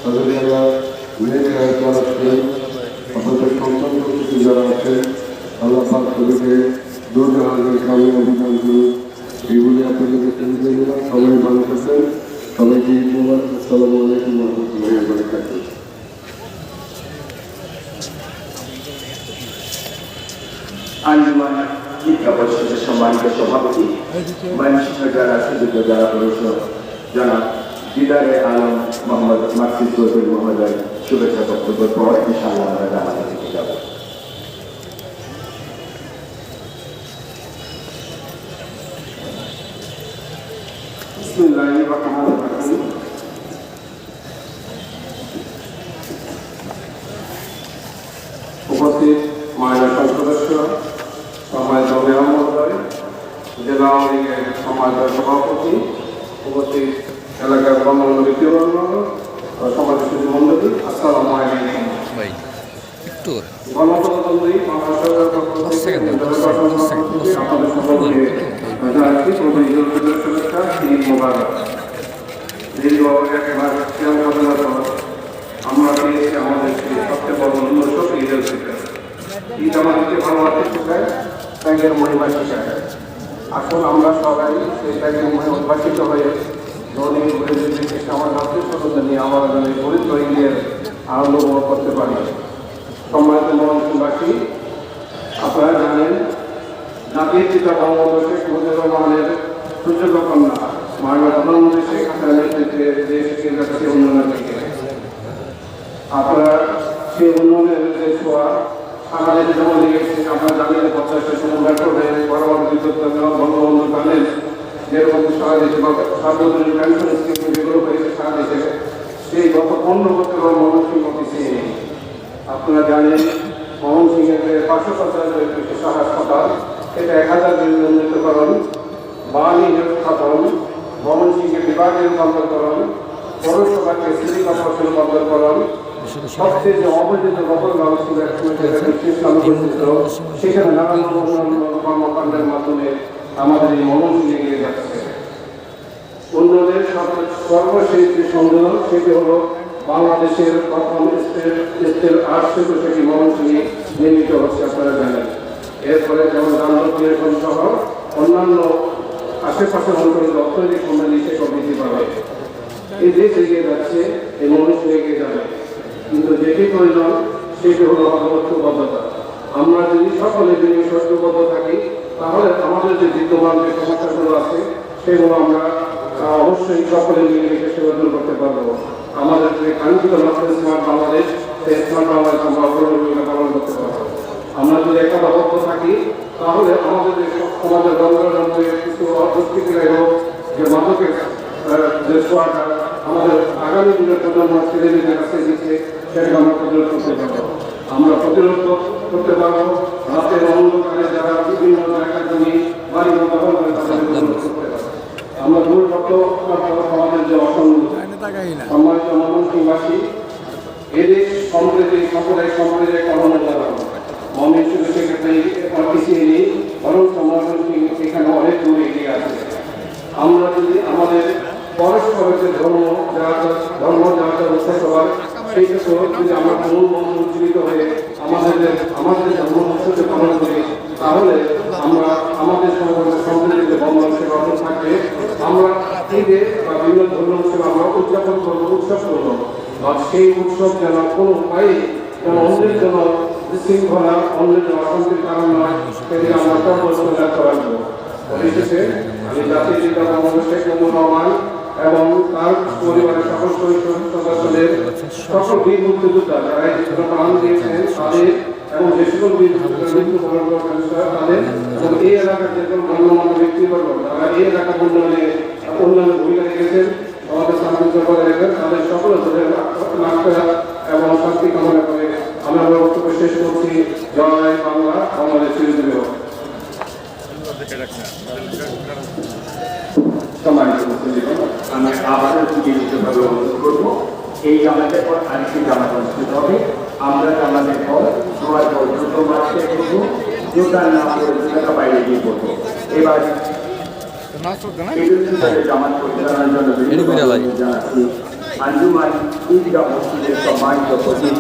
তাদের যারা মেয়ে যারা আছেন আপনাদের সন্তান যারা আছেন আল্লাহ পাক তাদেরকে দুর্জাহানের কামে অভিযান করুন এগুলি আপনাদেরকে সুবিধা দিলাম। সবাই ভালো থাকবেন, সবাইকে ঈদ মোবারক। আসসালামু আলাইকুম ওয়া রাহমাতুল্লাহি ওয়া বারাকাতুহু। আঞ্জুমান শিক্ষা পরিষদের সম্মানিত সভাপতি যারা সুযোগ্য যারা প্রদর্শক জনাব দিদারে আলম মোহাম্মদ মাকসুদ চৌধুরী মহোদয় শুভেচ্ছা বক্তব্যের পর ইনশাআল্লাহ আমরা জানাতে থেকে যাব। বিসমিল্লাহির রহমানির রহিম। উপস্থিত মহিলা সদস্য, সম্মানিত মেয়র মহোদয়, জেলা আওয়ামী লীগের সম্মানিত সভাপতি, উপস্থিত এলাকার গণ্যমান্য ব্যক্তিবর্গ ও সমাজের মন্ডলী, আসসালামু আলাইকুম। গণপ্রজাতন্ত্রী বাংলাদেশ সরকারের পক্ষ থেকে আপনাদের সকলকে জানাচ্ছি প্রতিনিধির শুভেচ্ছা, ঈদ মোবারক। দীর্ঘ এক মাস সিয়াম সাধনার পর আমরা পেয়েছি আমাদের সবচেয়ে বড় উন্নত ঈদের ফিতর। ঈদ আমাদেরকে ভালোবাসতে শেখায়, ত্যাগের মহিমা শেখায়। আসুন আমরা সবাই সেই ত্যাগের মহিমা উদ্ভাসিত হয়ে দৈনিক ঘুরে ফিরে আমার আত্মীয় স্বজনদের নিয়ে আমার পবিত্র ঈদের আনন্দ উপভোগ করতে পারি। সম্মানিত মহানবাসী, আপনারা জানেন জাতির পিতা বঙ্গবন্ধু শেখ মুজিবুর রহমানের সুযোগ্য কন্যা মাননীয় প্রধানমন্ত্রী শেখ হাসিনার নেতৃত্বে দেশ এগিয়ে যাচ্ছে উন্নয়নের দিকে। আপনারা সেই উন্নয়নের যে ছোঁয়া সারা দেশে যেমন লেগেছে, আপনারা জানেন 50 মেট্রো রেল, পরবর্তী বিদ্যুৎ বঙ্গবন্ধু প্যানেল, যেরকম সারা দেশে সার্বজনীন পেনশন স্কিম যেগুলো হয়েছে সারা দেশে, সেই গত 15 বছর ময়মনসিংহ পিছিয়ে নেই। আপনারা জানেন ময়মনসিংহের 550 চিকিৎসা হাসপাতাল, এটা 1000 বেডের উন্নীতকরণ, বাণী হেলথ খাতন, ময়মনসিংহের বিভাগের রূপান্তরকরণ, পৌরসভাকে সিটি কর্পোরেশন রূপান্তরকরণ, সবচেয়ে যে অবৈধ গঠন ব্যবস্থা সেখানে নানান কর্মকাণ্ডের মাধ্যমে আমাদের এই ময়মনসিংহে এগিয়ে যাচ্ছে। উন্নয়নের সর্বশেষ যে সংযোজন সেটি হলো বাংলাদেশের প্রথম স্টেট আর্ট শিল্প সেটি ময়মনসিংহে নির্মিত হচ্ছে, আপনারা জানেন। এরপরে যেমন যানজট সহ অন্যান্য আশেপাশের অঞ্চলের অর্থনৈতিক সম্বন্ধে সেসব বৃদ্ধি পাবে। এই দেশ এগিয়ে যাচ্ছে, এই ময়মনসিংহ এগিয়ে যাবে, কিন্তু যেটি প্রয়োজন সেটি হলো ঐক্যবদ্ধতা। আমরা যদি সকলে যদি ঐক্যবদ্ধ থাকি তাহলে আমাদের যে বিদ্যমান যে সমস্যাগুলো আছে সেগুলো আমরা অবশ্যই সকলে মিলে মিশে সেবা দূর করতে পারবো। আমাদের যে কাঙ্ক্ষিত লক্ষ্য স্মার্ট বাংলাদেশ, সেই স্মার্ট বাংলাদেশ আমরা অগ্রণী ভূমিকা পালন করতে পারবো। আমরা যদি একতাবদ্ধ থাকি তাহলে আমাদের যে সমাজের রঙ্গের কিছু অদৃষ্টিকারী হোক, যে মাদকের যে ছোঁয়াটা আমাদের আগামী দিনের প্রজন্ম ছেলেমেয়েদের কাছে দিচ্ছে, সেটাকে আমরা প্রতিরোধ করতে পারবো। আমরা প্রতিরোধ করতে পারবো রাতের অন্ধকারে যারা বিভিন্ন জায়গায় জমি বাড়ি দখল করে তাদের করতে পারবো। আমরা দূর সমাজের যে সম্মানিত ময়মনসিংহবাসী, এদের সম্প্রতি সাম্প্রদায়িক সম্প্রদায় কখনো জানাবো ময়মনসিংহ সেক্ষেত্রে পিছিয়ে নেই, বরং ময়মনসিংহ এখানে অনেক দূর এগিয়ে আছে। আমরা যদি আমাদের পরস্পরের যে ধর্ম যার উৎসব সেই যদি আমরা মূল মন্ত্র উজ্জীবিত হয়ে আমাদের ধর্মকে পালন করি তাহলে আমরা আমাদের সম্প্রীতিতে বঙ্গবন্ধু গঠন থাকবে। আমরা ঈদে বা বিভিন্ন ধর্ম উৎসব আমরা উদযাপন করবো, উৎসব করবো, বা সেই উৎসব যেন কোনো উপায়ে যেন অন্যের জন্য শৃঙ্খলা, অন্যের জন্য অশান্তির কারণ নয়, সেদিকে আমরা সর্বস্ব লক্ষ্য রাখবো। পরিশেষে আমি জাতির পিতা বঙ্গবন্ধু শেখ মুজিবুর রহমান এবং তার পরিবারের সকল সদস্যদের, সকল বীর মুক্তিযোদ্ধা যারা এই প্রাণ দিয়েছেন তাদের এবং যে সকল বীর মৃত্যুবরণ করেছেন তাদের এবং এই এলাকার যে সকল গণ্যমান্য ব্যক্তিবর্গ যারা এই এলাকার উন্নয়নে ভূমিকা রেখেছেন, আমাদের সাহায্য করে রেখেছেন, তাদের সকলের লাভ এবং শান্তি কামনা করে আমি আমার বক্তব্য শেষ করছি। জয় বাংলা, বাংলাদেশ চিরজীবী হোক। আমি আবারও চিকিৎসকভাবে অনুরোধ করবো, এই জামাতের পর আরেকটি জামাত অনুষ্ঠিত হবে। আমরা জামাতের পর সবাই দ্রুত মাসে করবো, জোতার না করে জুতাটা বাইরে গিয়ে করবো। এবার জামাত পরিচালনার জন্য জানাচ্ছি আঞ্জুমান ঈদগাহ মসজিদের সম্মানিত খতিব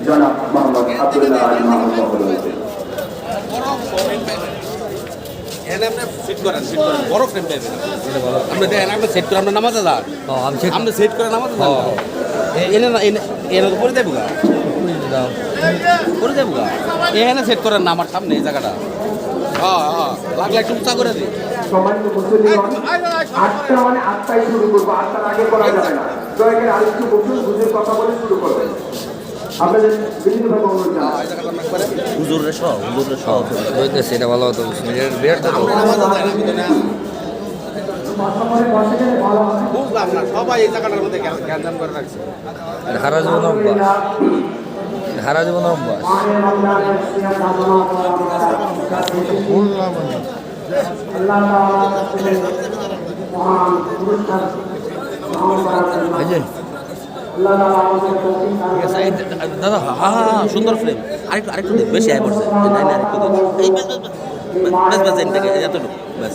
জনাব মোহাম্মদ আব্দুল্লাহ আলী মাহমুদ মহোদয়। সেট করেন বড় ফ্রেম পাইবেন আপনি দেখেন আপনি সেট করে আপনার নামাজে যান আপনি সেট করে নামাজে যান এনে না এনে তো করে দেবো গা করে দেবো গা এখানে সেট করেন না আমার সামনে এই জায়গাটা লাগলে একটু উঁচা করে দিই সম্মানিত মুসলিমগণ, 8টা মানে 8টায় শুরু করবো, 8টার আগে করা যাবে না। দয়া করে আরেকটু বসুন, বুঝে কথা বলে শুরু করবেন। আপনাদের বিভিন্নভাবে অনুরোধ জানাই। হুজুরের সব সেটা ভালো হতো বিরাট বুঝলাম না সবাই এই জায়গাটার মধ্যে জ্ঞান করে রাখছে হারা জীবন অভ্যাস হারা জীবন অভ্যাস এই যে দাদা হ্যাঁ সুন্দর ফ্রেম আরেকটু দেখ বেশি আয় পড়ছে আরেকটু দেখ এই ব্যাস থেকে এতটুকু ব্যাস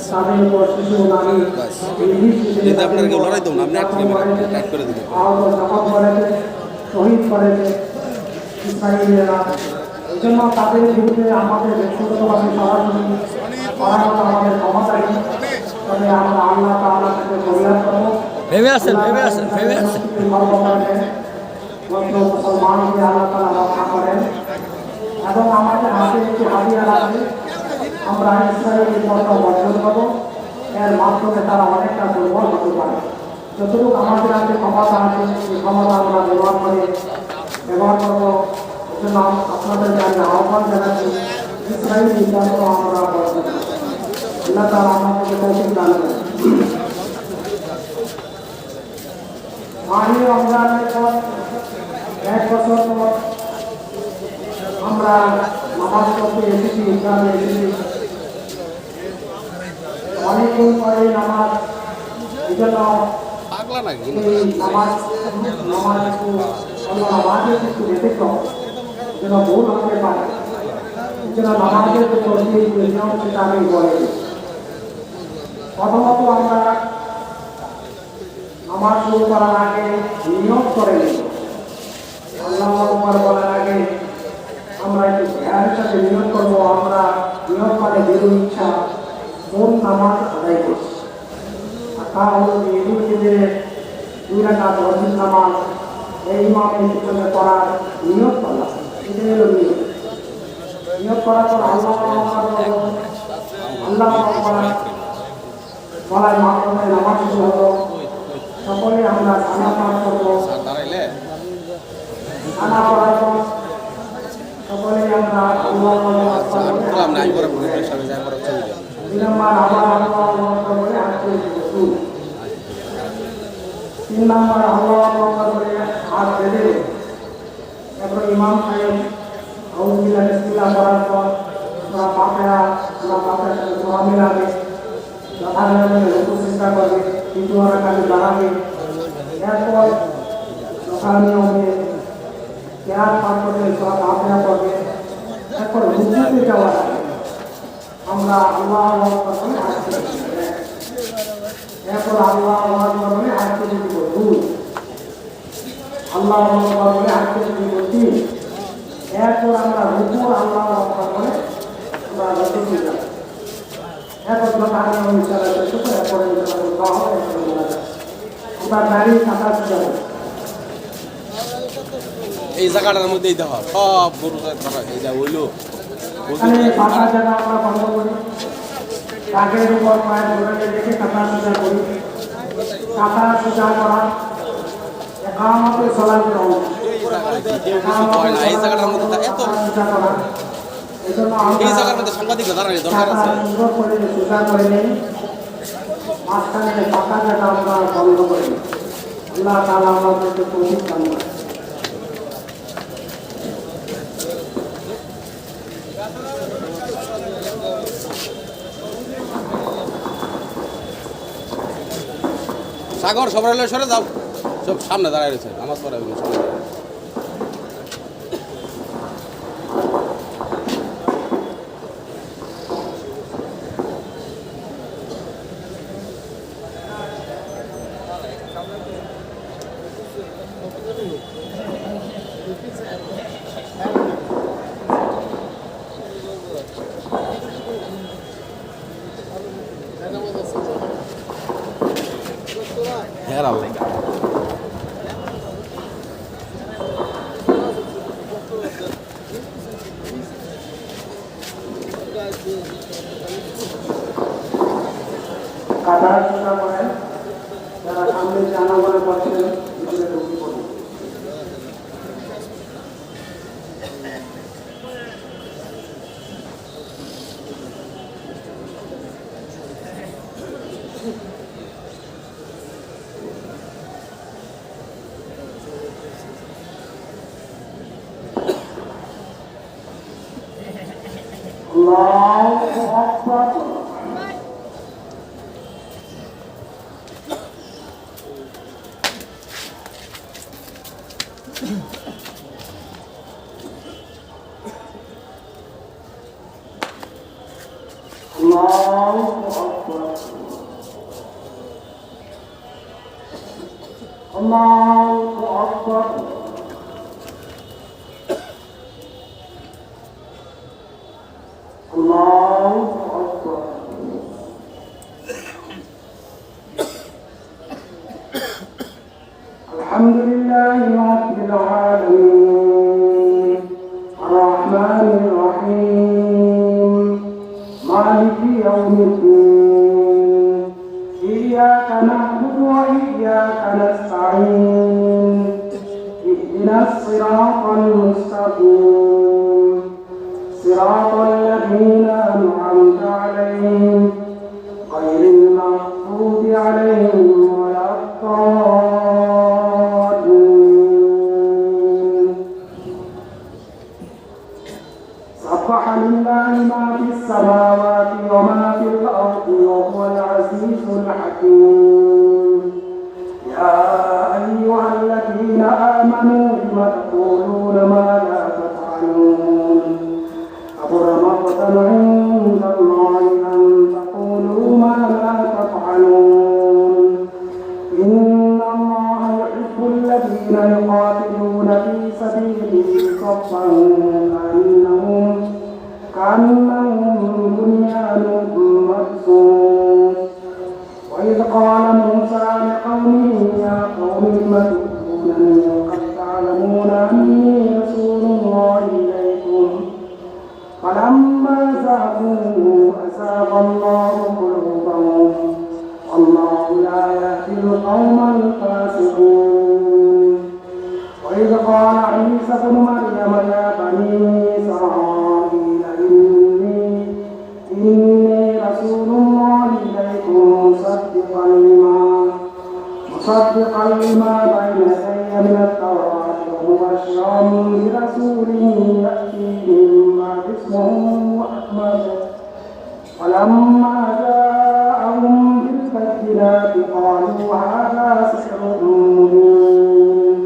কিন্তু আপনার কেউ লড়াই দেবো না আপনি এক ফ্রেমে টাইট করে দিবেন শহীদ করেছে ইসরায়েলিরা। এই জন্য তাদের বিরুদ্ধে আমাদের ব্যক্তিগতভাবে সরাসরি করার মতো আমাদের ক্ষমতা নেই। তবে আমরা আল্লাহ তাআলা থেকে ফরিয়াদ করবো ভেবে আসেন মুসলমানকে আল্লাহ তাআলা রক্ষা করেন। এবং আমাদের হাতে একটি হাতিয়ার আছে, আমরা ইসরায়েলের পতাকা বর্জন করবো। এর মাধ্যমে তারা অনেকটা দুর্বল হতে পারে। যতটুকু আমাদের হাতে ক্ষমতা আছে সেই ক্ষমতা আমরা ব্যবহার করবো। এজন্য আপনাদেরকে আমি আহ্বান জানাচ্ছি, ইসরায়েলি পতাকা আমরা বর্জন করবো। আল্লাহ তাআলা আমাদেরকে তৌফিক দান করেন। মাহির রমজানের পর 1 বছর পর আমরা নামাজ পড়তে এসেছি, ইসলামে এসেছি। অনেকদিন পরে নামাজ, এই জন্য পাগলা নাকি নামাজ একটু অন্য নামাজের একটু ব্যতিক্রম, যেন ভুল হতে পারে। এই জন্য নামাজের যে তরতিব নিয়ম সেটা আমি বলে দিই। প্রথমত আমরা নামাজ শুরু করার আগে নিয়ত করে নিব। আল্লাহু আকবার বলার আগে আমরা একটু ধ্যানের সাথে নিয়ত করবো। আমরা নিয়ত মানে দৃঢ় ইচ্ছা কোন নামাজ আদায় করছি। আর তা হলো যে ঈদুল ফিতরের 2 রাকাত ওয়াজিব নামাজ এই ইমামের পিছনে পড়ার নিয়ত করলাম। এটাই হলো নিয়ত করার পর আল্লাহু আকবার বলবো। আল্লাহু আকবার বলার মাধ্যমে নামাজ শুরু হলো। সকলে আমরা খানা পাঠ করবো। দাঁড়াইলে খানা পড়ার পর সকলে আমরা আল্লাহু আকবার বলে বললাম না আমি পরে পুলিশের সাথে যাই পরে ছবি দেব 2 নম্বর আবার আল্লাহু আকবার বলে হাত তুলে দিব। 3 নম্বর আল্লাহু আকবার বলে হাত বেঁধে দেব। এরপর ইমাম সাহেব আউযু বিল্লাহি বিসমিল্লাহ পড়ার পর আমরা ফাতিহা সাথে দোয়া মিলাবে, যথাযথভাবে রুকু সিজদা করবে, 2 রাকাত দাঁড়াবে। এরপর যথানিয়মে কেরাত পাঠ করবে, সূরা ফাতিহা পড়বে। এরপর রুকুতে যাওয়ার আগে আমরা আল্লাহু আকবার বলে হাত তুলে দিব। এরপর আল্লাহু আকবার বলে হাত তুলে দিব 2, আল্লাহু আকবার বলে হাত তুলে দিব 3। এরপর আমরা রুকু আল্লাহু আকবার বলে আমরা রুকুতে যাব। এরপর যথানিয়মে ইনশাআল্লাহ শেষ হবে। এরপর ইনশাআল্লাহ দোয়া হবে। আমরা দাঁড়িয়ে থাকা যাব। এই জায়গাটার মধ্যেই দেওয়া সব গরু ধরা এই যা হইলো এখানে ফাঁকা জায়গা আমরা বন্ধ করি, কাঠের উপর পায়ের গোড়াকে রেখে কাঁথা সোজা করি। কাঁথা সোজা করা একামতে সলাতের অংশ। এই জায়গাটার মধ্যে এত সোজা করা, এজন্য এই আমরা জায়গার মধ্যে সাংবাদিকরা দাঁড়ানোর দরকার কাঁথা আছে সুন্দর করে সোজা করে নেই। মাঝখানে ফাঁকা জায়গা আমরা বন্ধ করে নিই। আল্লাহ তাআলা আমাদেরকে তৌফিক দান করেন। সাগর সবাই সরে যাও, সব সামনে দাঁড়ায় রয়েছে আমার পরে হ্যাঁ আল্লাহ কাটা চিন্তা করেন যারা সামনে জানা মনে করছেন ভিতরে ঢুকে পড়ুন। আল্লাহু আকবার। Allahu Akbar. Allahu Akbar. Allahu Akbar. Alhamdulillahi Rabbil Alamin. Ar-Rahmanir Rahim. Maliki Yawmiddin. Iyyaka na'budu wa iyyaka nasta'in. Ihdinas siratal mustaqim. صراط الذين أنعمت عليهم غير المغضوب عليهم ولا الضالين. سبح لله ما في السماوات وما في الأرض وهو العزيز الحكيم. يا أيها الذين آمنوا لم تقولون ما لا تفعلون كبر مقتا عند الله أن تقولوا ما لا تفعلون. إن الله يحب الذين يقاتلون في سبيله صفا كأنهم بنيان مرصوص. وإذ قال موسى لقومه يا قوم لم تؤذونني وقد تعلمون أني رسول الله إليكم فلما زاغوا أزاغ الله قلوبهم والله لا يهدي القوم الفاسقين. وإذ قال عيسى ابن مريم يا بني إسرائيل إني رسول الله إليكم مصدقا لما بين يدي من التوراة ومبشرا برسول يأتي من بعد اسمه أحمد. ولما جاءهم بالبينات قالوا هذا سحر مبين.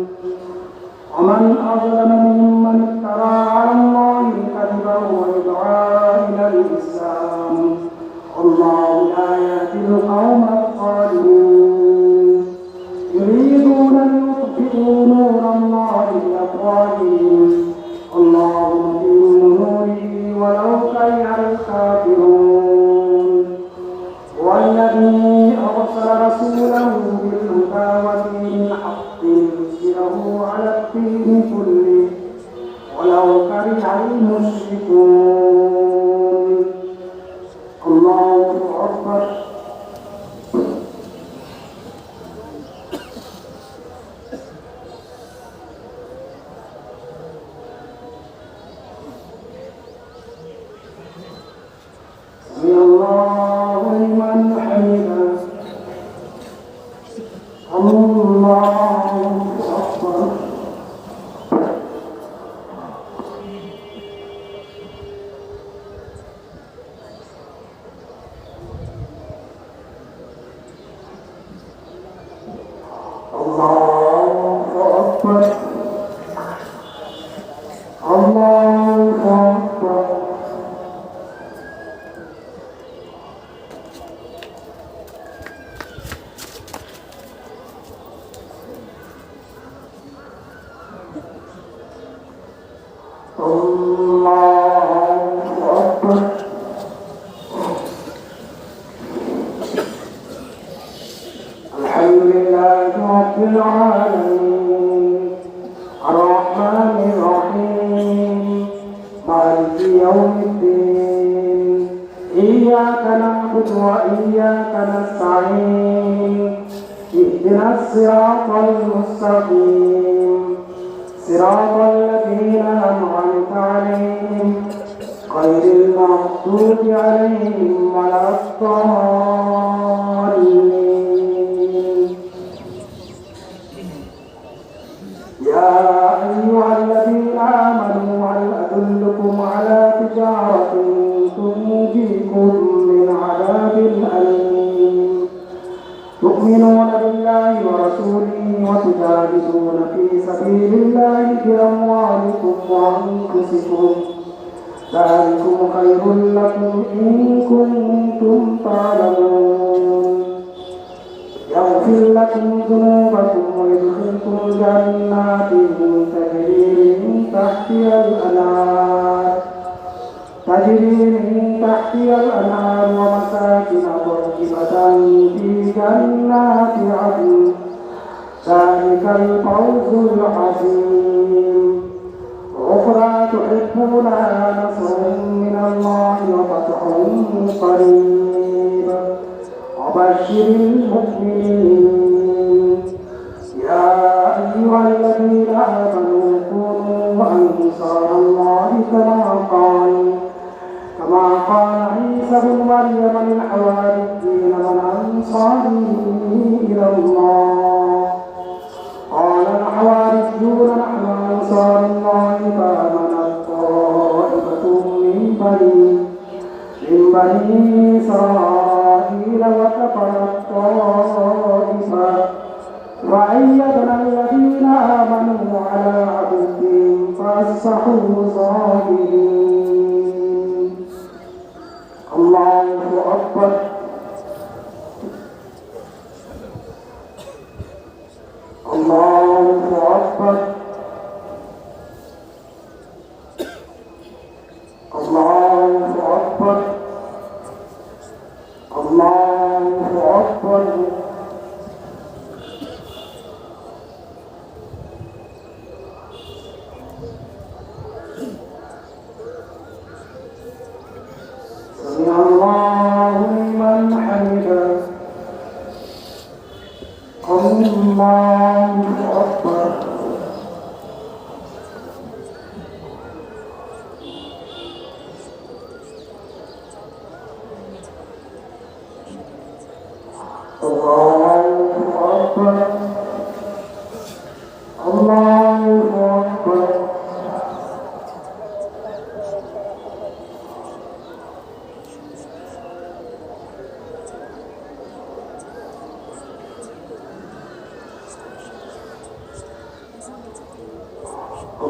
ومن أظلم ممن افترى على الله كذبا ويدعى إلى الإسلام والله لا يهدي القوم الظالمين. يريدون ليطفئوا نور الله بأفواههم والله متم نوره ولو كره الكافرون. والذي أرسل رسوله بالهدى ودين الحق ليظهره على الدين كله ولو كره المشركون. الله أكبر. سمع الله لمن حمده. الله أكبر. الله أكبر. الله أكبر. الله أكبر الحمد لله رب العالمين الرحمن الرحيم مالك يوم الدين إياك نعبد وإياك نستعين اهدنا الصراط المستقيم صراط الذين أنعمت عليهم غير المغضوب عليهم ولا الضالين يا أيها الذين آمنوا هل أدلكم على تجارة تنجيكم من عذاب أليم تؤمنون بالله ورسوله وتجاهدون في سبيل الله بأموالكم وأنفسكم ذلكم خير لكم إن كنتم تعلمون يغفر لكم ذنوبكم ويدخلكم جنات تجري من تحتها الأنهار ومساكن طيبة في جنات عدن ذلك الفوز العظيم أخرى تحبونها نصر من الله وفتح قريب وبشر المؤمنين يا أيها الذين آمنوا كونوا أنصار الله كما قال عيسى بن مريم للحواريين من أنصاري إلى الله قال الحواريون نحن أنصار الله فآمنت طائفة من بني إسرائيل وكفرت طائفة وأيدنا الذين آمنوا على عدوهم فأصبحوا ظاهرين الله أكبر الله أكبر الله أكبر الله أكبر سمع الله لمن حمده الله أكبر الله أكبر الله أكبر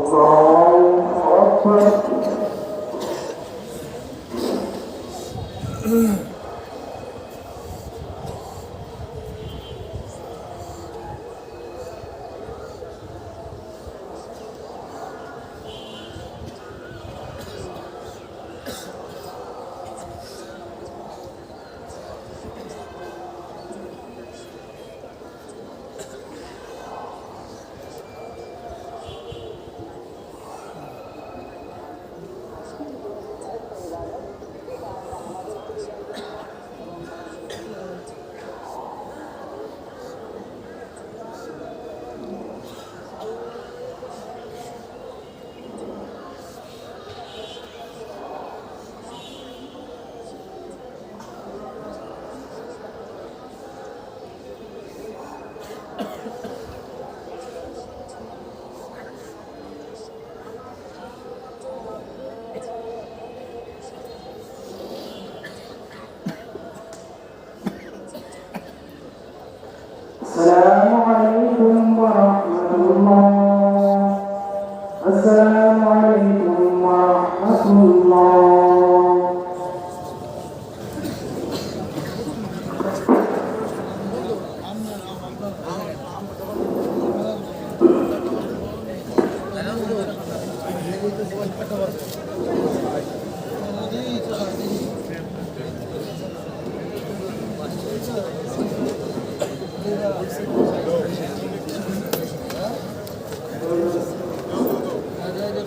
الله أكبر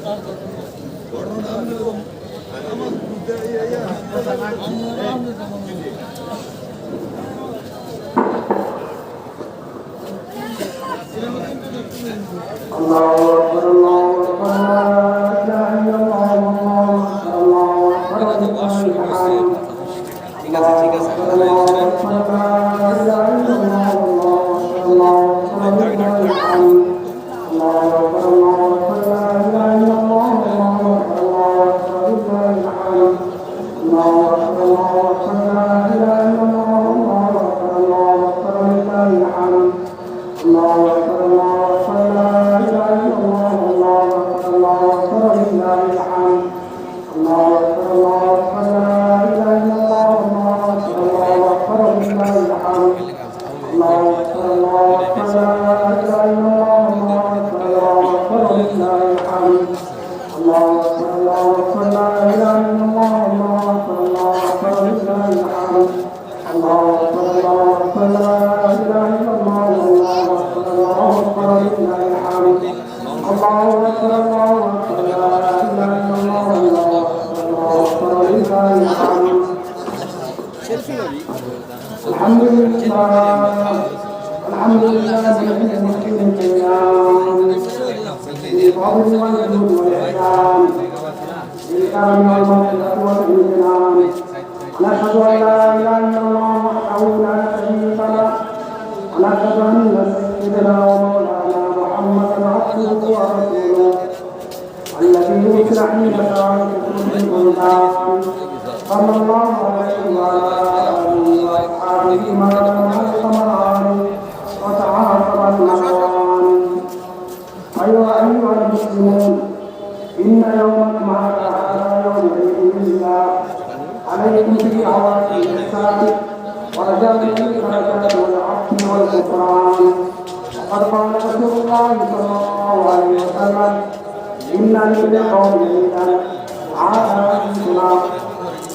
الله أكبر الله أكبر لا إله إلا الله الله أكبر ولله الحمد ঠিক আছে ঠিক আছে الله أكبر لا إله إلا الله الله أكبر ولله الحمد الله أكبر الله أكبر لا إله إلا الله الله أكبر ولله الحمد الله أكبر الله أكبر لا إله إلا الله الله أكبر ولله الحمد الله أكبر الله أكبر لا إله إلا الله الله أكبر ولله الحمد الله أكبر الله أكبر لا إله إلا الله الله أكبر ولله الحمد الله أكبر الله أكبر لا إله إلا الله الله أكبر ولله الحمد الله أكبر الله أكبر لا إله إلا الله الله أكبر ولله الحمد الله أكبر الله أكبر لا إله إلا الله الله أكبر ولله الحمد الله أكبر الله أكبر لا إله إلا الله الله أكبر ولله الحمد الحمد لله الحمد لله الذي يمكن القيام بالفضل والجود والإحسان بالكرم والمغفرة والإمتنان نشهد أن لا إله إلا الله وحده لا شريك له ونشهد أن سيدنا ومولانا محمدا عبده ورسوله الذي يرسل حين شاء في كل بلدان صلى الله عليه وعلى آله وأصحابه ما القمران وتعاقب النهران أيها المسلمون إن يومكم هذا يوم عيد لله عليكم به عواقب الإحسان ورجاء الدرجات والعفو والغفران وقد قال رسول الله صلى الله عليه وسلم إن لكل قوم عيدا عاداتنا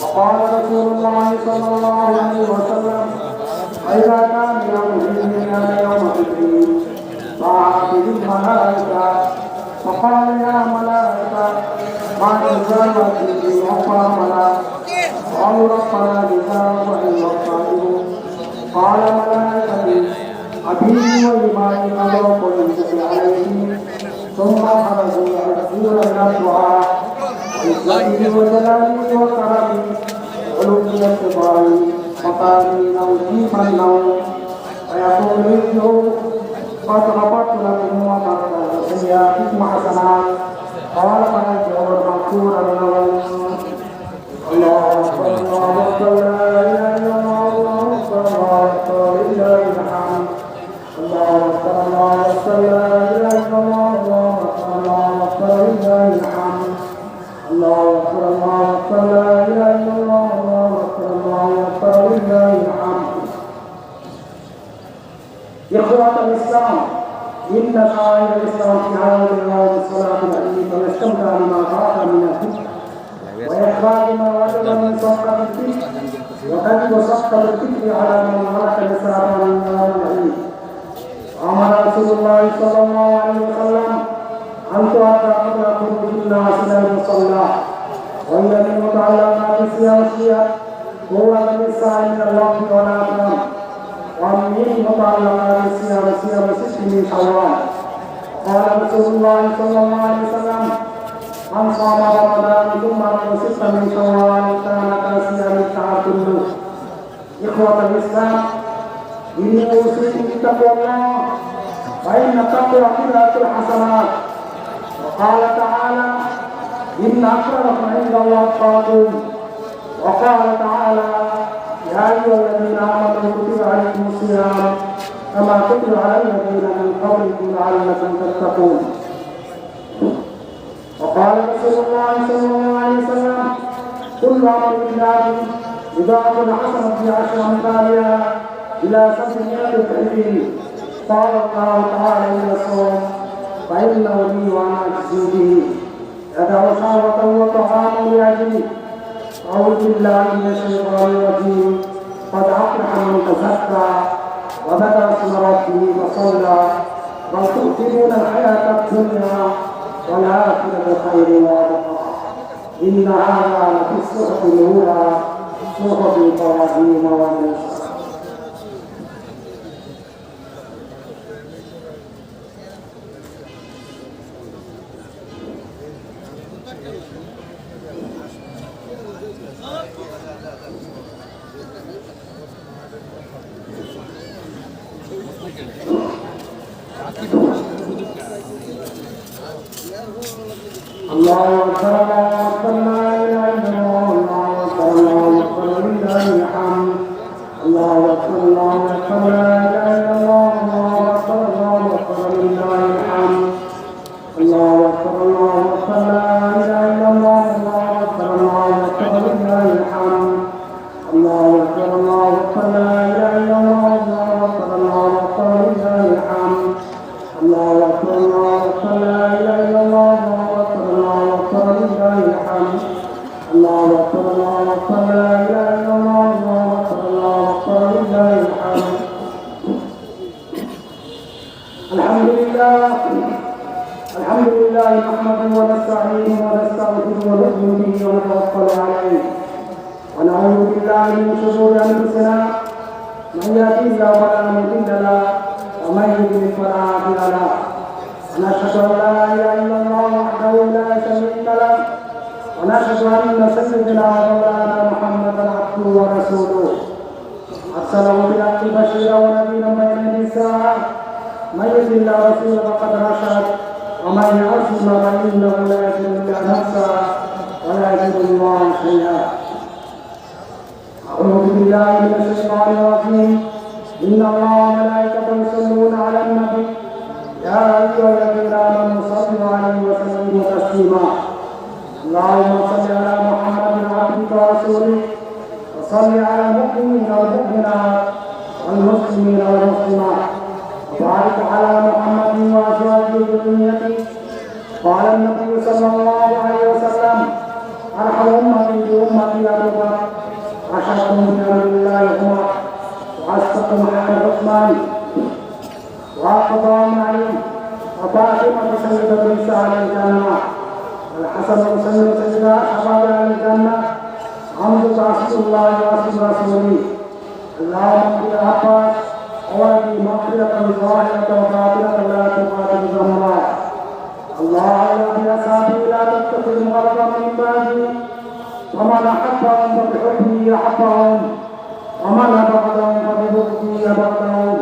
وقال رسول الله صلى الله عليه وسلم فإذا كان يوم عيدنا يوم العيد ضاعت الملائكة فقال يا ملائكة ما تزال به وفى ملائكة قالوا ربنا جزاء وإن الصائم قال ملائكة أبي وإيماني مبروك وينزل عليه ثم خرجوا يعرفون إلى الدعاء وعزته وجلاله وكرمه علوم اتباعي مقامي نوجيب النوم فيقول له قد غفرت لكم وغفرت سيئاتكم حسنات قال فنجعل المغفور لهم الله أكبر الله أكبر لا إله إلا الله الله أكبر الله أكبر لله الحمد الله أكبر الله أكبر لا إله إلا الله الله أكبر الله أكبر لله الحمد الله أكبر الله أكبر لا إله إلا الله الله أكبر الله أكبر لله الحمد إخوة الإسلام إن شعائر الإسلام في هذا اليوم الصلاة العيد ويستمتع بما فات من الذكر وإخراج ما وجب من صفقة الفكر وكذب صفقة الفكر على من ملك نساء من يوم العيد. أمر رسول الله صلى الله عليه وسلم أن تؤدى قبل خروج الناس إلى المصلى والذي متعلقات صيام الشيعة هو النساء من الوقت والأطعام ومن متعلقات صيام ست من شوال. قال رسول الله صلى الله عليه وسلم من صام رمضان ثم رمضان ست من شوال كان كصيام الشهر كله. إخوة الإسلام إني أوصيكم بتقوى الله فإن التقوى قلة الحسنات. وقال تعالى إن أكرمكم عند الله أتقاكم. وقال تعالى يا أيها الذين آمنوا كتب عليكم الصيام كما كتب على الذين من قبلكم لعلكم تتقون. وقال رسول الله صلى الله عليه وسلم كل أمر بالله يضاعف الحسنة بعشر أمثالها إلى 700 ضعف. قال الله تعالى إن الصوم فإنه لي وأنا أجزي به يدع شهوته وطعامه لأجلي. أعوذ بالله من الشيطان الرجيم. قد أفلح من تزكى وذكر اسم ربه وصلى بل تؤثرون الحياة الدنيا الآخرة خير وأبقى إن هذا لفي الصحف الأولى صحف إبراهيم وموسى. الله أكبر الله أكبر لا إله إلا الله الله أكبر الله أكبر لله الحمد الله أكبر الله أكبر لا إله إلا الله الله أكبر لله الحمد الله أكبر الله أكبر لا إله إلا الله الله أكبر لله الحمد الله أكبر الله أكبر لا إله إلا الله الله أكبر لله الحمد الله أكبر الله أكبر لا إله إلا الله الله أكبر لله الحمد الله أكبر الله أكبر لا إله إلا الله الله أكبر لله الحمد. الحمد لله نحمده ونستعينه ونستغفره ونؤمن به ونتوكل عليه ونعوذ بالله من شرور أنفسنا من يهده الله فلا مضل له ومن يضلل فلا هادي له ونشهد أن لا إله إلا الله وحده لا شريك له ونشهد أن سيدنا ومولانا محمدا عبده ورسوله أرسله بالحق بشيرا ونذيرا بين يدي الساعة من يطع الله ورسوله فقد رشد ومن يعص الله فإنه لا يضر إلا نفسه ولا يضر الله شيئا. أعوذ بالله من الشيطان الرجيم إن الله وملائكته يصلون على النبي يا أيها الذين آمنوا صلوا عليه وسلموا تسليما. اللهم صل على محمد عبدك ورسولك وصل على المؤمنين والمؤمنات والمسلمين والمسلمات وبارك على محمد وأزواجه وذريته. قال النبي صلى الله عليه وسلم أرحم أمتي بأمتي أبو بكر أشهدهم بأمر الله عمر وأصدقهم على عثمان وأقضاهم علي وفاطمة سيدة نساء الجنة والحسن حسين سيدة شباب الجنة حمد رسول الله ورسول رسوله. اللهم اغفر العباس وولي مغفرة ظاهرة وباطنة لا تغادر ذنبا. اللهم بأصحابه لا تتخذ مغرضا من بعدي ومن أحبهم فبحبه أحبهم ومن أبغضهم فببغضه أبغضهم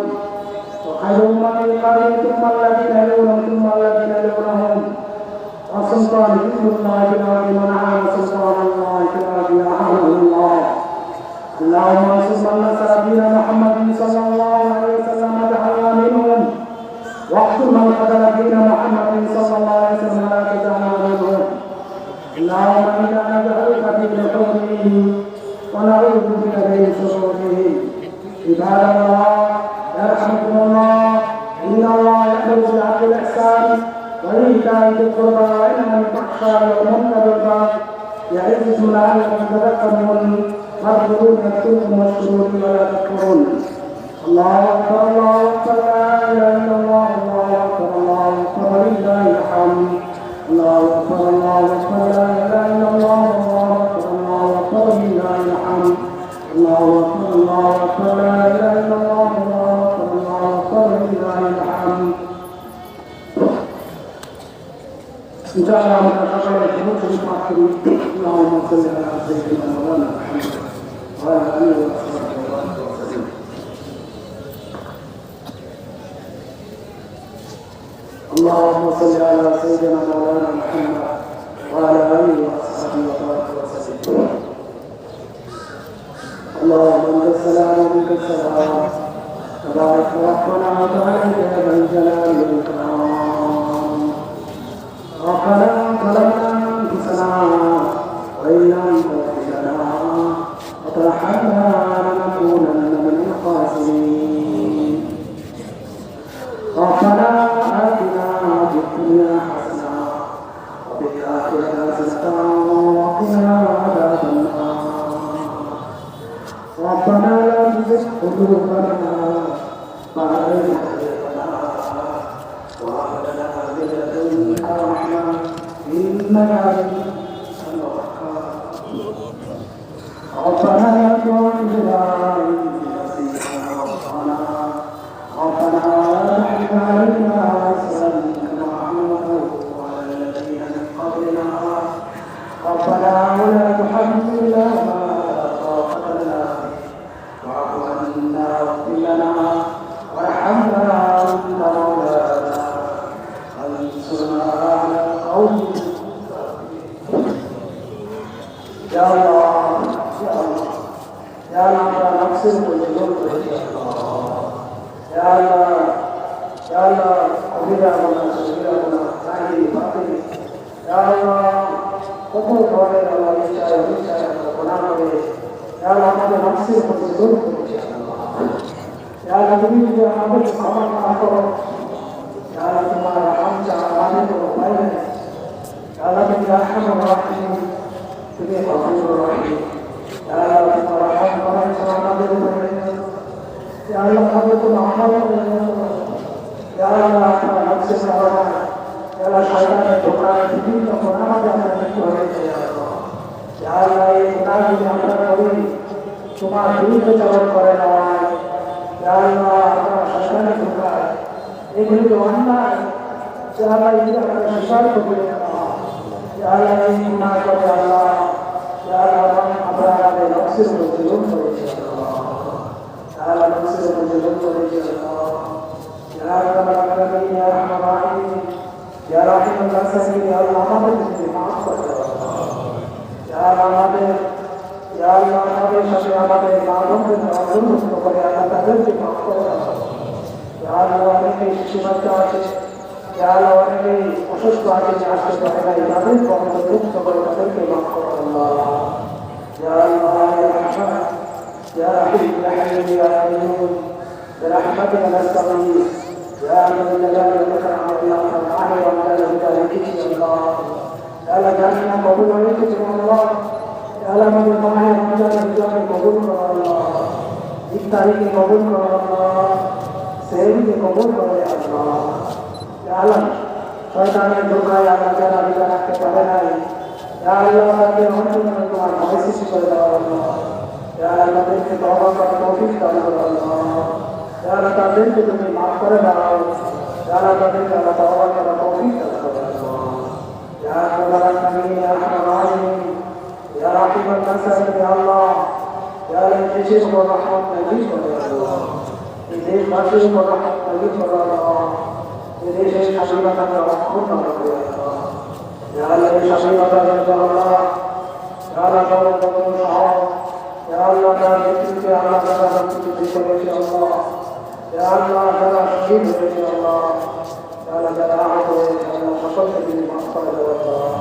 وخير أمتي القرن ثم الذين يلونهم ثم الذين يلونهم وسلطان ذكر الله في الأرض من عام سلطان الله في الأرض أعانه الله. اللهم انصر من نصر دين محمد صلى الله عليه وسلم واجعلنا منهم واقتل من قتل دين محمد صلى الله عليه وسلم لا تجعلنا منهم. اللهم إنا نجعلك في نحورهم ونعوذ بك من شرورهم. عباد الله يرحمكم الله إن الله يأمر بالعدل والإحسان وإيتاء ذي القربى وينهى عن الفحشاء والمنكر والبغي يعظكم لعلكم تذكرون. فاذكرون يذكركم واشكروا لي ولا تكفرون. الله أكبر الله أكبر لا إله إلا الله الله أكبر الله أكبر لله الحمد. الله أكبر الله أكبر لا إله إلا الله الله أكبر لله الحمد. الله أكبر الله أكبر لا إله إلا الله الله أكبر لله الحمد. إن شاء الله نتقبل الخروج المعصوم. اللهم صل على سيدنا مولانا محمد وعلى آله وصحبه وسلم. اللهم صل على سيدنا مولانا محمد وعلى آله وصحبه وسلم. اللهم أنت السلام ومنك السلام تبارك ربنا وتعالى يا ذا الجلال والإكرام. ربنا ظلمنا أنفسنا وإن لم تغفر لنا وترحمنا لنكونن من الخاسرين. ربنا آتنا في الدنيا حسنة وفي الآخرة حسنة وقنا عذاب النار. ربنا لا تزغ قلوبنا بعد إذ هديتنا وهب لنا من لدنك رحمة إنك أنت الوهاب ربنا لا تؤاخذنا إن نسينا ربنا لا تحمل علينا إصرا كما حملته على الذين من قبلنا ربنا ولا تحملنا ما لا طاقة لنا واعف عنا واغفر لنا وارحمنا أنت مولانا وانصرنا على القوم يا الله يا الله يا الله نفسر والجنود يا الله يا الله أبينا صغيرنا ناهي باطني يا الله কত ধরনের আল্লাহ ইচ্ছা গুনাহ করে ইয়া আল্লাহ আমাদের নফসের উপর জুলুম করেছে ইয়া আল্লাহ তুমি যদি আমাদের ক্ষমা না করো ইয়া আল্লাহ তোমার রহম চাও আমাদের কোনো উপায় নেই ইয়া আল্লাহ তুমি আরহামুর রাহিম তুমি গফুরুর রহিম ইয়া আল্লাহ তোমার রহম করেছো আমাদের উপরে ইয়া আল্লাহ আমাদের কোনো আমল ইয়া আল্লাহ আপনার নফসের কারণে याला शैताने धोकाने বিভিন্ন গুনাহকে আমরা লিপ্ত হয়েছে ইয়া আল্লাহ এই গুনাহগুলি আমরা করি তোমার বিরুদ্ধে চলন করে নয় ইয়া আল্লাহ আমরা শৈতানে ধোকায় এগুলি অন্যায় ইয়া আল্লাহ এগুলি আমরা স্বীকার করি না ইয়া আল্লাহ এই গুনাহ করে আল্লাহ ইয়া আল্লাহ আমরা আমাদের নফসের উপর জুলুম করেছি ইয়া আল্লাহ নফসের উপর জুলুম করেছি ইয়া আল্লাহ ইয়া রাহমান রাহিম या राहिम अल्लाह सभी या अल्लाह हमारे माफ कर दो या अल्लाह हमारे शबे हमारे नामों के नामों को करे अल्लाह ताला के माफ कर दो या अल्लाह ने शिक्षा चाहे या अल्लाह ने अशुद्ध आके जाके करेगा इजाजत को हम लोग को करे ताला के माफ कर दो या अल्लाह या रहमान या रहीम या हलीम या अलीम برحمتك نستغيث يا من الجلال والإكرام والله تعالى وعلى ذلك الله يا لجانا قبول عليك الله يا لمن المعين وجل الجلال قبول الله إفتاري قبول الله سيري قبول الله يا لم شيطان الدنيا يا لجانا بجانا كبرنا يا الله के हमको तुम्हारा महसूस कर الله يا الله के तौबा का तौफीक कर الله يا الله तादेर के तुम्हें माफ कर दाओ या Allah तादेर का तौबा का तौफीक कर या अल्लाह नबी या रहमान या राहिम الناس या Allah या देश को रहमत नबी कर Allah देश वासियों को रहमत नबी कर Allah देश के शामिल का रहमत कर Allah या Allah शामिल का Allah या Allah या Allah का जिक्र के Allah का जिक्र के Allah या Allah जरा शहीद हो Allah या Allah जरा हो Allah सफल के लिए माफ कर दो Allah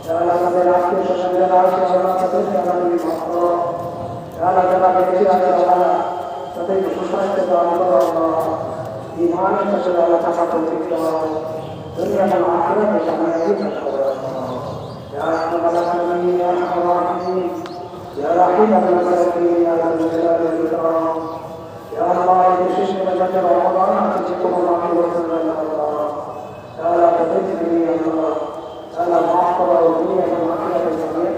या Allah मेरे आपके शरण में आ के Allah का दिल का भी माफ करो या Allah जरा बेचे आ Allah सदैव सुशांत के दान करो Allah ईमान के साथ Allah का तौफीक दो दुनिया में आखिरत में कामयाबी करो या Allah नबी या रहमान या राहिम अल्लाह या जलाल الإكرام يا الله يشفي من ذكر رمضان تجيكم الله وسلم الله يا الله تجزي يا الله يا الله معصر ودنيا ومعصية الجميع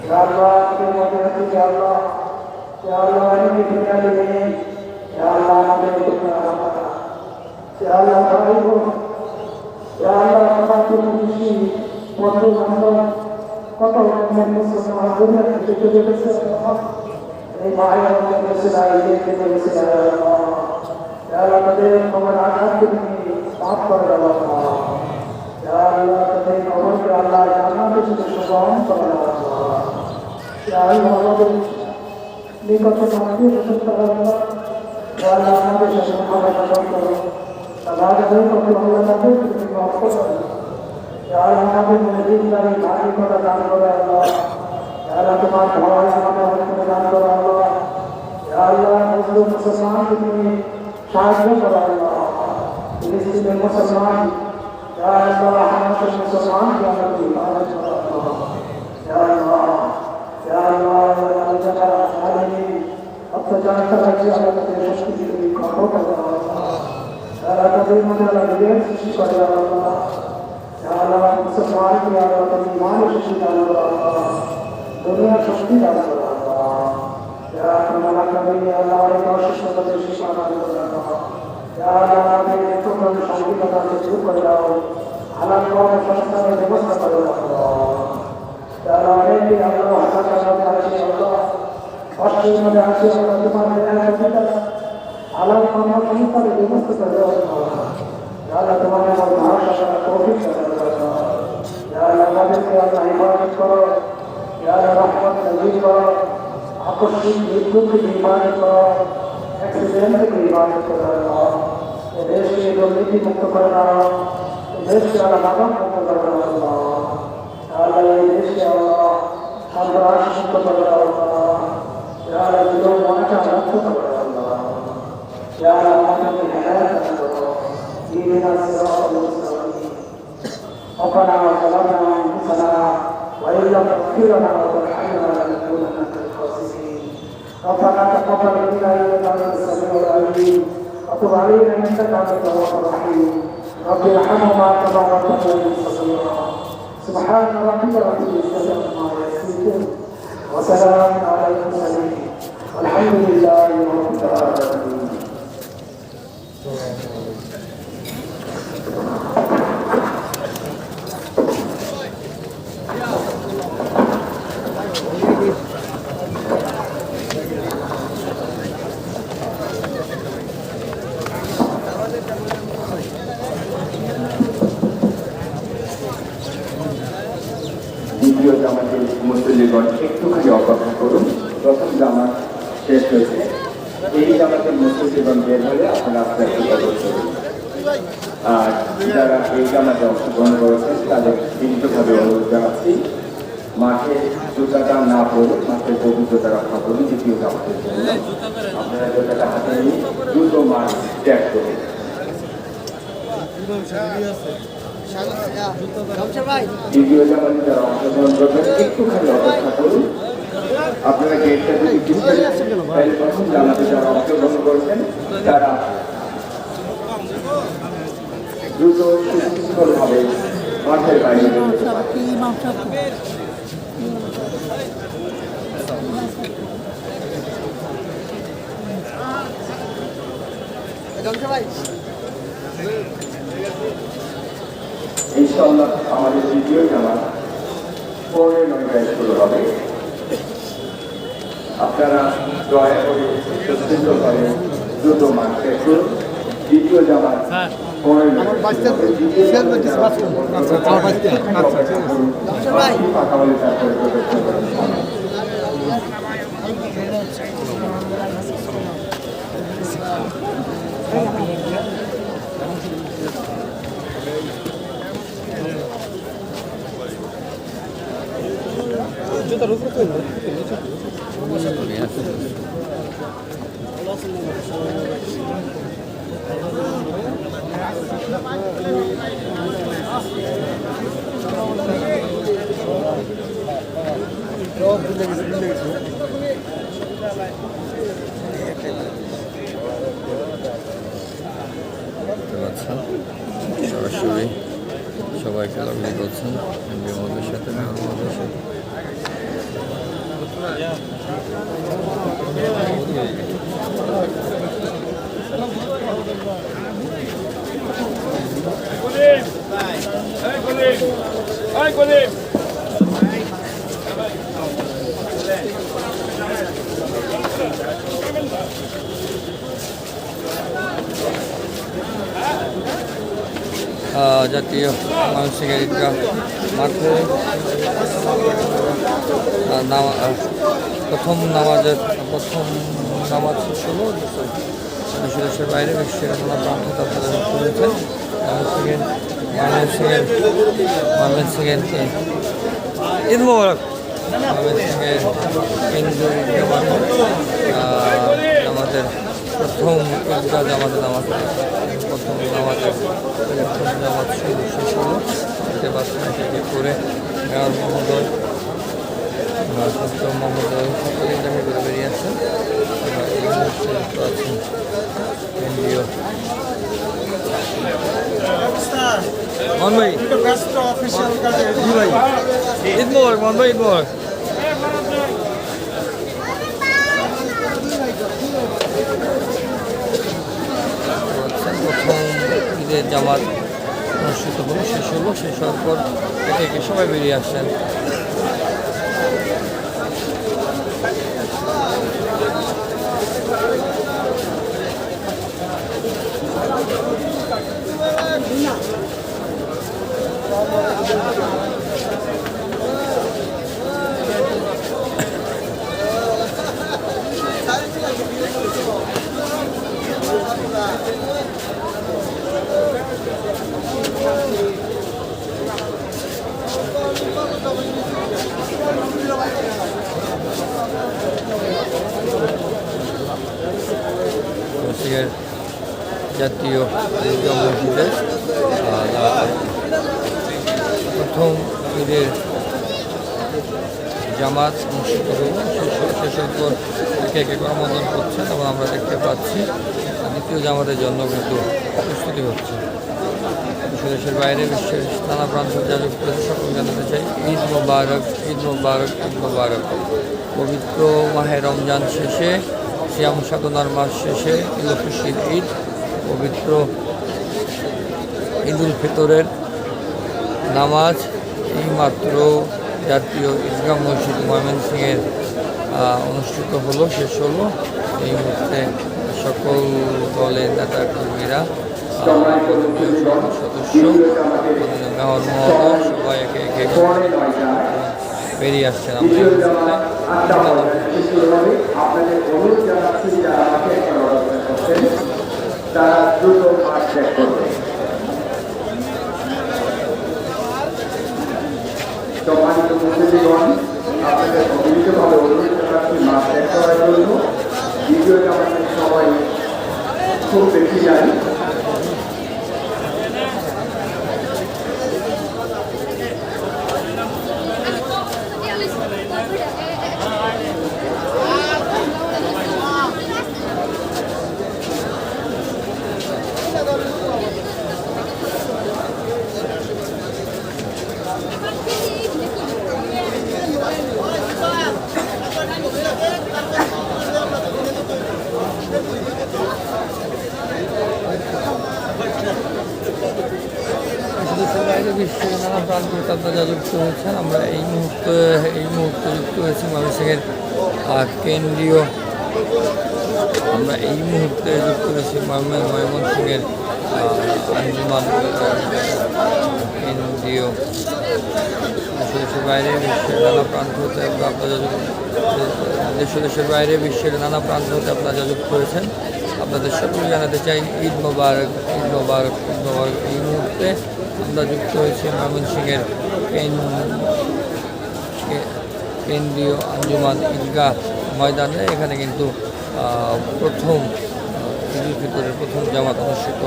يا الله كل وجهك يا الله يا الله اني في الدنيا يا الله نبيك رحمتك يا الله تعالى يا الله تبارك وتعالى وتعالى কত রকমের মুসলমান দুনিয়া থেকে চলে গেছে এই মায়ের মধ্যে সেলাই দেখতে গেছে ইয়া আল্লাহ তাদের কবর আযাবকে তুমি মাফ করে দাও ইয়া আল্লাহ তাদের কবরকে আল্লাহ জান্নাতের সাথে সমান করে দাও ইয়া আল্লাহ আমাদের নিকট তোমাকে রসুল সাল্লাল্লাহু ইয়া আল্লাহ আমাদের সাথে মহাব্বত করো তাদের কবর আল্লাহ তাদের তুমি মাফ করে দাও ইয়া আল্লাহ আমাদের মদিনার ভাগ্য কথা দান করো আল্লাহ ইয়া আল্লাহ তোমার ভয় আমাদের দান করো আল্লাহ ইয়া আল্লাহ মুসলিম মুসলমানকে তুমি সাহায্য করো আল্লাহ ফিলিস্তিনের মুসলমান ইয়া আল্লাহ আমাদের মুসলমানকে আমরা তুমি সাহায্য করো আল্লাহ ইয়া আল্লাহ ইয়া আল্লাহ আল্লাহ আলামিন অত্যাচার চালাচ্ছে আমাদের শক্তি তুমি কঠোর করো আল্লাহ ইয়া আল্লাহ তাদের মধ্যে আল্লাহ বিজয় সৃষ্টি করো আল্লাহ يا الله مسلمان আমাকে আল্লাহ তুমি ইমান শক্তি দান করো আল্লাহ দুনিয়ার শক্তি দান করো আল্লাহ ইয়া আল্লাহ তুমি আল্লাহ অনেক অসুস্থতা থেকে শিফা দান করো আল্লাহ ইয়া আল্লাহ আমাদের একটু সংকীর্ণতা থেকে দূর করে দাও হালাল কর্মের সংস্থানের ব্যবস্থা করে আল্লাহ ইয়া আল্লাহ অনেকে আল্লাহ হাসান আছে আল্লাহ অষ্টমীর মধ্যে আছে আল্লাহ তোমাদের হালাল কর্মের সংস্থানের ব্যবস্থা করে আল্লাহ আল্লাহ তোমাদের ভাষা তৌফিক দাও ইয়া আল্লাহ আমাদেরকে আল্লাহ ইবাদত করো ইয়া আল্লাহ রহমত নজির করো আকস্মিক মৃত্যু থেকে ইবাদত করো অ্যাক্সিডেন্ট থেকে ইবাদত করো আল্লাহ দেশকে দুর্নীতি মুক্ত করে দাও দেশকে আল্লাহ মাদক মুক্ত করে দাও আল্লাহ আল্লাহ এই দেশকে আল্লাহ সন্ত্রাস মুক্ত করে দাও আল্লাহ ইয়া আল্লাহ যুবক মনটা মুক্ত করে দাও আল্লাহ ইয়া আল্লাহ আমাদেরকে হেদায়েত দান করো إهدنا الصراط المستقيم ربنا ظلمنا أنفسنا وإن لم تغفر لنا وترحمنا لنكونن من الخاسرين ربنا تقبل منا إنك أنت السميع العليم وتب علينا إنك أنت التواب الرحيم رب ارحمهما كما ربياني صغيرا سبحان ربك رب العزة عما يصفون وسلام على المرسلين والحمد لله رب العالمين দ্বিতীয় জামাতের মুসল্লিগণ একটুখানি অপেক্ষা করুন প্রথম জামাত শেষ হয়েছে এই জামাতের মুসল্লিগণ বের হলে আপনারা আস্তে আস্তে কবর করুন আর যারা এই জামাতে অংশগ্রহণ করেছেন তাদের বিনীতভাবে অনুরোধ জানাচ্ছি মাঠে জুতাটা না পড়ে মাঠের পবিত্রতা রক্ষা করুন দ্বিতীয় জামাতের জন্য আপনারা জুতাটা হাতে নিয়ে দ্রুত মাঠ ত্যাগ করুন দ্বিতীয় জামাতে যারা অংশগ্রহণ করবেন একটুখানি অপেক্ষা করুন আপনারা গেটটা যদি তাহলে প্রথম জামাতে যারা অংশগ্রহণ করছেন তারা দ্রুত সুশৃঙ্খলভাবে মাঠের বাইরে বেরোতে পারে। ইনশাআল্লাহ আমাদের দ্বিতীয় জামাত 9:09 শুরু হবে। আপনারা দয়া করে সুশৃঙ্খলভাবে দ্রুত মাঠ ত্যাগ করুন। দ্বিতীয় জামাত সরাসরি সবাইকে লাগলে করছেন আমাদের সাথে আমাদের সাথে জাতীয় মানসিক ঈদগাহ মাঠে প্রথম নামাজ শেষ হলো দেশের বাইরে বিশ্বের প্রান্তে আপনারা করেছেন ময়মনসিংহের ঈদ মোবারক ময়মনসিংহের কেন্দ্রীয় ঈদগাহ আমাদের প্রথম ঈদগাহ জামাতে নামাজ প্রথম নামাজ শেষ হলো দেখতে পাচ্ছেন এটাকে করে মেয়র মহোদয় মহোদয় সকলে ইন্টারভিউ করে বেরিয়ে আসছেন এই মুহূর্তে দেখতে পাচ্ছেন কেন্দ্রীয় মোহন ভাই জি ভাই ঈদ মোবারক মোহন ভাই ঈদ মোবারক। প্রথম ঈদের জামাত অনুষ্ঠিত হলো, শেষ হওয়ার পর একে একে সবাই বেরিয়ে আসছেন। মসজিদের জাতীয় ঈদগাহ মসজিদে প্রথম ঈদের জামাত অনুষ্ঠিত হল, শেষের পর একে একে অনুমোদন করছেন এবং আমরা দেখতে পাচ্ছি দ্বিতীয় জামাতের জন্য কিন্তু প্রস্তুতি হচ্ছে। দেশের বাইরে বিশ্বের নানা প্রান্ত যা যুক্ত হয়েছে সকল জানাতে চাই ঈদ মোবারক, ঈদ মোবারক, ঈদ মোবারক। পবিত্র মাহে রমজান শেষে, সিয়াম সাধনার মাস শেষে ঈদ খুশির ঈদ, পবিত্র ঈদ উল ফিতরের নামাজ এইমাত্র জাতীয় ঈদগাহ মসজিদ ময়মনসিংহের অনুষ্ঠিত হলো, শেষ হলো। এই মুহূর্তে সকল দলের নেতা কর্মীরা, সদস্য, মেয়র মহোদয় সবাই একে একে বেরিয়ে আসছেন। আমরা আপনাদের অনুরোধ জানাচ্ছি যারা আমাকে করছেন তারা দ্রুত মাঠ ত্যাগ করবে। সম্মানিত মুসলিমগণ, আপনাদের অভিনীতভাবে অনুরোধ জানাচ্ছি মাঠ ত্যাগ করার জন্য। দ্বিতীয়ত আমাদের সবাই খুব বেশি জানি বিশ্বের নানা প্রান্ত আপনারা যুক্ত হয়েছেন। আমরা এই মুহূর্তে যুক্ত হয়েছি ময়মনসিংহের কেন্দ্রীয়, আমরা এই মুহূর্তে যুক্ত হয়েছি ময়মনসিংহের আঞ্জুমান কেন্দ্রীয়। দেশের বাইরে বিশ্বের নানা প্রান্ত হতে আপনারা দেশের বাইরে বিশ্বের নানা প্রান্ত হতে আপনারা যুক্ত হয়েছেন। আপনাদের সকলে জানাতে চাই ঈদ মোবারক, ঈদ মোবারক, ঈদ মোবারক। এই মুহূর্তে আমরা যুক্ত হয়েছি ময়মনসিংহের কেন্দ্রীয় আঞ্জুমান ঈদগাহ ময়দানে। এখানে কিন্তু প্রথম ঈদ উল ফিতরের প্রথম জামাত অনুষ্ঠিত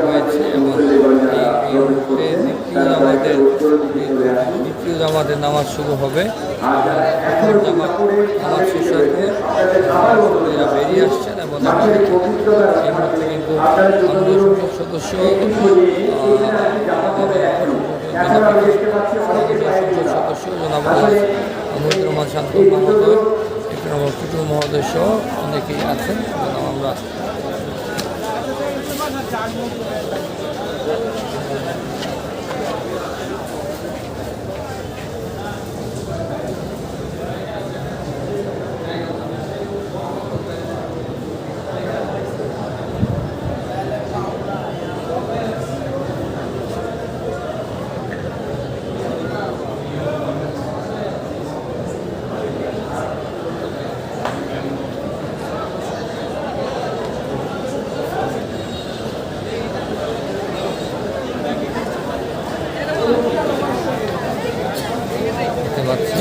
হয়েছে এবং এই মুহূর্তে দ্বিতীয় জামাতের নামাজ শুরু হবে। প্রথম জামাত নামাজ শেষ হওয়ার পর বেরিয়ে আসছেন এবং এই মুহূর্তে কিন্তু সদস্য জনাব মহিউর রহমান শান্ত মহোদয়, টুটুল মহোদয় সহ অনেকেই আছেন। আমরা দেখতে পাচ্ছি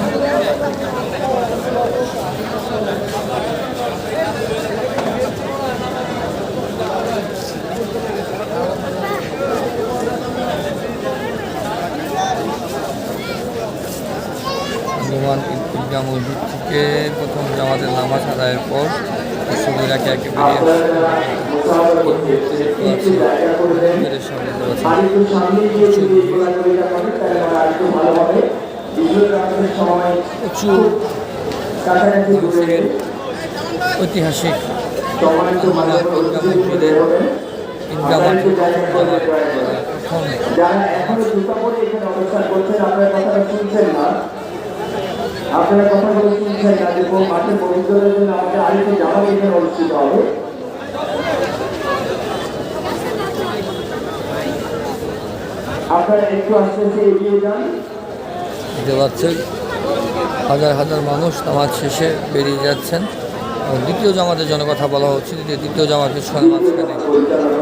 ঈদগাহ মসজিদ থেকে প্রথম জামাতের নামাজ আদায়ের পর সুবিধা একে একে বেরিয়ে মন্দিরের সামনে রয়েছে প্রচুর মানুষের ঐতিহাসিক মসজিদের ঈদগাহ মাঠে প্রথম যারা এখনো জুতা পরে এখানে অবস্থান করছেন আপনারা কথাটা শুনছেন না, আপনারা কথাগুলো শুনছেন না, যে মাঠের পবিত্রের জন্য আমাদের আরেকটি জামাত এখানে অনুষ্ঠিত হবে। আপনারা একটু আস্তে আস্তে এগিয়ে যান। দেখতে পাচ্ছেন হাজার হাজার মানুষ নামাজ শেষে বেরিয়ে যাচ্ছেন এবং দ্বিতীয় জামাতের জন্য কথা বলা হচ্ছে। দ্বিতীয় জামাত কিছুক্ষণ মাঝখানে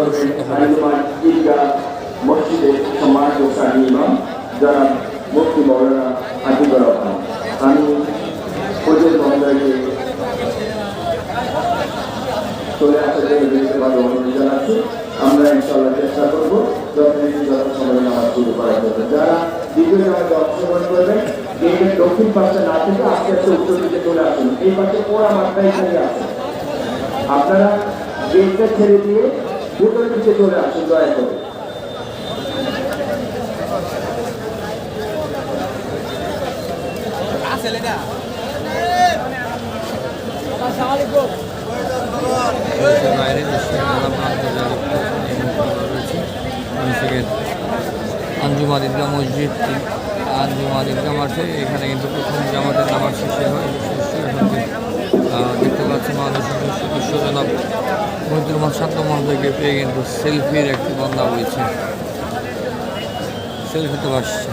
অনুষ্ঠিত হবে। মসজিদের সম্মানিত সানি ইমাম যারা মুফতি মৌলানা হাজিবুর রহমান, আমি ফজল মহোদয়কে চলে আসার জন্য বিশেষভাবে অনুরোধ জানাচ্ছি। আমরা ইনশাআল্লাহ চেষ্টা করবো যথারীতি যথাসময়ে নামাজ শুরু করার জন্য। যারা দ্বিতীয় জামাতে অংশগ্রহণ করবেন গেটের দক্ষিণ পাশে না থেকে আস্তে আস্তে উত্তর দিকে চলে আসুন। এই পাশে পোড়া মাত্রায় এখানে আছে, আপনারা গেটটা ছেড়ে দিয়ে উত্তর দিকে চলে আসুন দয়া করে। বাইরে আঞ্জুমান ঈদগাহ মসজিদ, আঞ্জুমান ঈদগাহ মাঠে এখানে কিন্তু প্রথম জামাতের নামাজ শেষে হয়। দেখতে পাচ্ছি মানুষ বিশ্বজনক মহিদুর রহমান শান্ত মহোদয়কে পেয়ে কিন্তু সেলফির একটি বন্যা বইছে, সেলফিতে ভাসছে।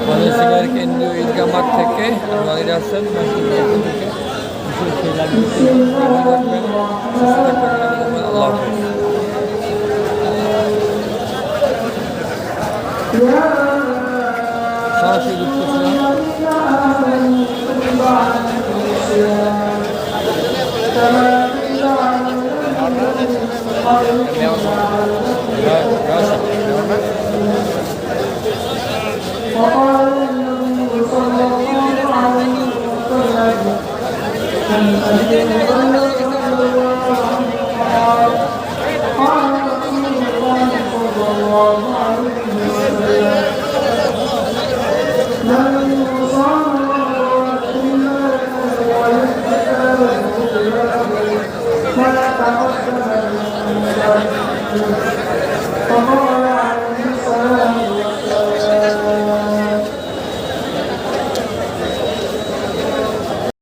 মালয়েশিয়ার কেন্দ্রীয় ঈদগাহ মাঠ থেকে নজর আসছেন আল্লাহ সরাসরি যুক্ত ছিলাম। وقال النبي صلى الله عليه وسلم